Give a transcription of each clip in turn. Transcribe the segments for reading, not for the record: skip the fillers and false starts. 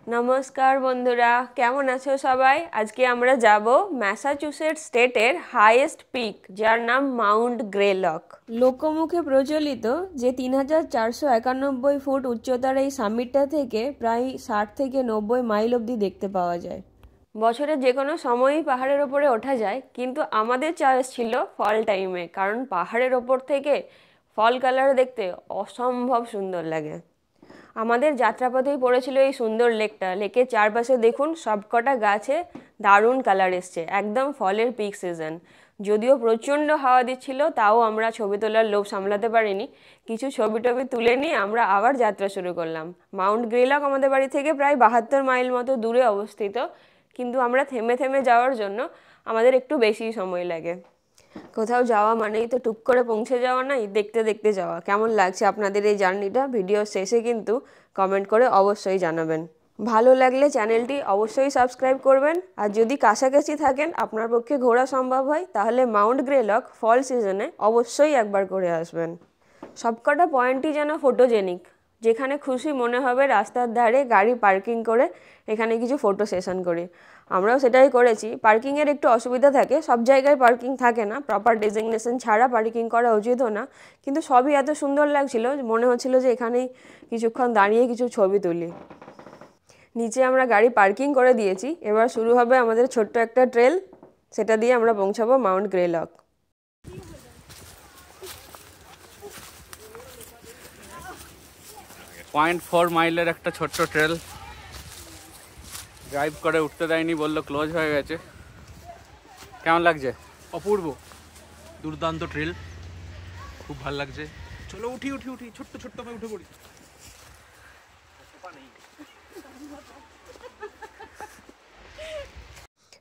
নমস্কার বন্ধুরা, কেমন আছো সবাই? আজকে আমরা যাব ম্যাসাচুসেটস স্টেটের হাইয়েস্ট পিক, যার নাম মাউন্ট গ্রেলক। লোকমুখে প্রচলিত যে 3491 ফুট উচ্চতার এই সামিটটা থেকে প্রায় 60 থেকে 90 মাইল অবধি দেখতে পাওয়া যায়। বছরের যে কোনো সময়ই পাহাড়ের ওপরে ওঠা যায়, কিন্তু আমাদের চয়েস ছিল ফল টাইমে, কারণ পাহাড়ের ওপর থেকে ফল কালার দেখতে অসম্ভব সুন্দর লাগে। আমাদের যাত্রাপথেই পড়েছিল এই সুন্দর লেকটা। লেকের চারপাশে দেখুন সবকটা গাছে দারুণ কালার এসছে, একদম ফলের পিক সিজন। যদিও প্রচণ্ড হাওয়া দিচ্ছিল, তাও আমরা ছবি তোলার লোভ সামলাতে পারিনি। কিছু ছবি টবি তুলে নিয়ে আমরা আবার যাত্রা শুরু করলাম। মাউন্ট গ্রেলক আমাদের বাড়ি থেকে প্রায় 72 মাইল মতো দূরে অবস্থিত, কিন্তু আমরা থেমে থেমে যাওয়ার জন্য আমাদের একটু বেশি সময় লাগে। কোথাও যাওয়া মানেই তো টুক করে পৌঁছে যাওয়া নাই, দেখতে দেখতে যাওয়া। কেমন লাগছে আপনাদের এই জার্নিটা? ভিডিও শেষে কিন্তু কমেন্ট করে অবশ্যই জানাবেন। ভালো লাগলে চ্যানেলটি অবশ্যই সাবস্ক্রাইব করবেন। আর যদি কাছাকাছি থাকেন, আপনার পক্ষে ঘোরা সম্ভব হয়, তাহলে মাউন্ট গ্রেলক ফল সিজনে অবশ্যই একবার করে আসবেন। সবকটা পয়েন্টই যেন ফটোজেনিক। যেখানে খুশি মনে হবে রাস্তার ধারে গাড়ি পার্কিং করে এখানে কিছু ফটো সেশন করি। আমরাও সেটাই করেছি। পার্কিংয়ের একটু অসুবিধা থাকে, সব জায়গায় পার্কিং থাকে না, প্রপার ডেজিগনেশন ছাড়া পার্কিং করা উচিতও না। কিন্তু সবই এত সুন্দর লাগছিল, মনে হচ্ছিল যে এখানেই কিছুক্ষণ দাঁড়িয়ে কিছু ছবি তুলি। নিচে আমরা গাড়ি পার্কিং করে দিয়েছি, এবার শুরু হবে আমাদের ছোট্ট একটা ট্রেল। সেটা দিয়ে আমরা পৌঁছাবো মাউন্ট গ্রেলক। 0.4 মাইলের একটা ছোট্ট ট্রেল। ড্রাইভ করে উঠতে দেয়নি, বললো ক্লোজ হয়ে গেছে। কেমন লাগছে? অপূর্ব, দুর্দান্ত ট্রেল, খুব ভালো লাগছে। চলো উঠি উঠি উঠি, ছোট্ট ছোট্ট ভাবে উঠে পড়ি।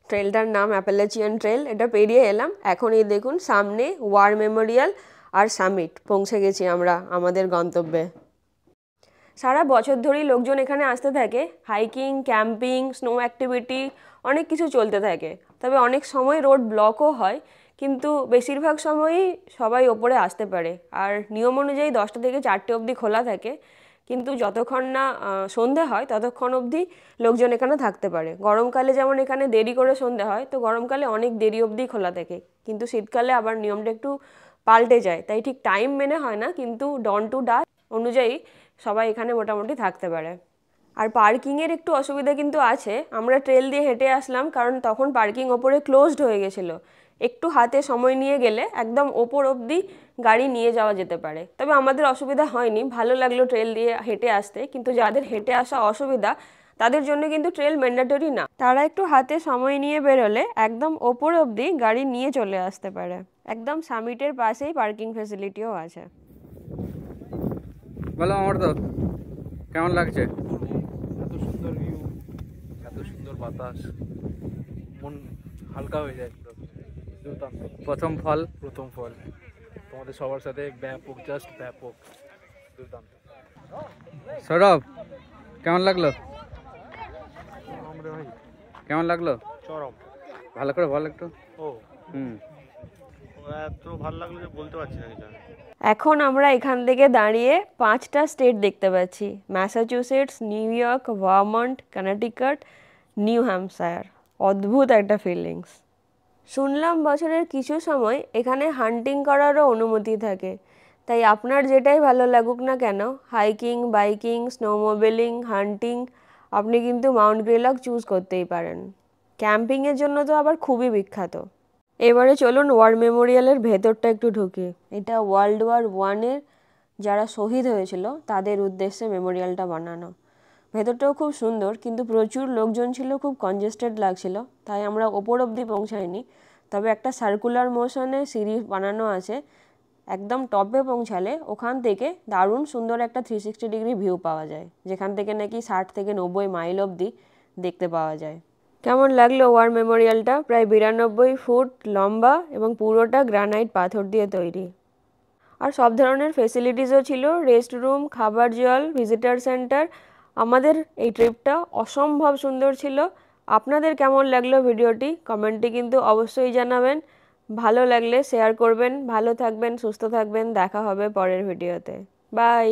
ট্রেলটার নাম অ্যাপালাচিয়ান ট্রেল। এটা পেরিয়ে এলাম, এখন এই দেখুন সামনে ওয়ার মেমোরিয়াল আর সামিট। পৌঁছে গেছি আমরা আমাদের গন্তব্যে। সারা বছর ধরেই লোকজন এখানে আসতে থাকে। হাইকিং, ক্যাম্পিং, স্নো অ্যাক্টিভিটি অনেক কিছু চলতে থাকে। তবে অনেক সময় রোড ব্লকও হয়, কিন্তু বেশিরভাগ সময়ই সবাই ওপরে আসতে পারে। আর নিয়ম অনুযায়ী 10টা থেকে 4টে অবধি খোলা থাকে, কিন্তু যতক্ষণ না সন্ধে হয় ততক্ষণ অবধি লোকজন এখানে থাকতে পারে। গরমকালে যেমন এখানে দেরি করে সন্ধে হয়, তো গরমকালে অনেক দেরি অবধি খোলা থাকে। কিন্তু শীতকালে আবার নিয়মটা একটু পাল্টে যায়, তাই ঠিক টাইম মেনে হয় না, কিন্তু ডন টু ডাস্ক অনুযায়ী সবাই এখানে মোটামুটি থাকতে পারে। আর পার্কিংয়ের একটু অসুবিধা কিন্তু আছে। আমরা ট্রেল দিয়ে হেঁটে আসলাম, কারণ তখন পার্কিং ওপরে ক্লোজড হয়ে গেছিলো। একটু হাতে সময় নিয়ে গেলে একদম ওপর অবধি গাড়ি নিয়ে যাওয়া যেতে পারে। তবে আমাদের অসুবিধা হয়নি, ভালো লাগলো ট্রেল দিয়ে হেঁটে আসতে। কিন্তু যাদের হেঁটে আসা অসুবিধা, তাদের জন্য কিন্তু ট্রেল ম্যান্ডেটরি না। তারা একটু হাতে সময় নিয়ে বেরোলে একদম ওপর অবধি গাড়ি নিয়ে চলে আসতে পারে। একদম সামিটের পাশেই পার্কিং ফ্যাসিলিটিও আছে। বলো আমার তো কেমন লাগছে? এত সুন্দর ভিউ, এত সুন্দর বাতাস, মন হালকা হয়ে যায় পুরো। দুর্দান্ত। প্রথম ফল তোমাদের সবার সাথে ব্যাপক, জাস্ট ব্যাপক, দুর্দান্ত। সৌরভ, কেমন লাগলো? আমরা ভাই কেমন লাগলো? চরম। ভালো করে বল একটু। হুম, এত ভালো লাগলো যে বলতে পারছি না কিছু। এখন আমরা এখান থেকে দাঁড়িয়ে 5টা স্টেট দেখতে পাচ্ছি: Massachusetts, new York, Vermont, Connecticut, new Hampshire. অদ্ভুত একটা ফিলিংস। শুনলাম বছরের কিছু সময় এখানে হান্টিং করারও অনুমতি থাকে। তাই আপনার যেটাই ভালো লাগুক না কেন, হাইকিং, বাইকিং, স্নোমোবিলিং, হান্টিং, আপনি কিন্তু মাউন্ট গ্রেলক চুজ করতেই পারেন। ক্যাম্পিংয়ের জন্য তো আবার খুবই বিখ্যাত। এবারে চলুন ওয়ার মেমোরিয়ালের ভেতরটা একটু ঢুকি। এটা World War I যারা শহীদ হয়েছিল তাদের উদ্দেশ্যে মেমোরিয়ালটা বানানো। ভেতরটাও খুব সুন্দর, কিন্তু প্রচুর লোকজন ছিল, খুব কনজেস্টেড লাগছিল, তাই আমরা ওপর অবধি পৌঁছাইনি। তবে একটা সার্কুলার মোশনে সিঁড়ি বানানো আছে। একদম টপে পৌঁছালে ওখান থেকে দারুণ সুন্দর একটা 360 ডিগ্রি ভিউ পাওয়া যায়, যেখান থেকে নাকি 60 থেকে 90 মাইল অবধি দেখতে পাওয়া যায়। কেমন লাগলো ওয়ার মেমোরিয়ালটা? প্রায় 92 ফুট লম্বা এবং পুরোটা গ্রানাইট পাথর দিয়ে তৈরি। আর সব ধরনের ফেসিলিটিসও ছিল, রেস্ট রুম, খাবার জল, ভিজিটার সেন্টার। আমাদের এই ট্রিপটা অসম্ভব সুন্দর ছিল। আপনাদের কেমন লাগলো ভিডিওটি কমেন্টে কিন্তু অবশ্যই জানাবেন। ভালো লাগলে শেয়ার করবেন। ভালো থাকবেন, সুস্থ থাকবেন। দেখা হবে পরের ভিডিওতে। বাই।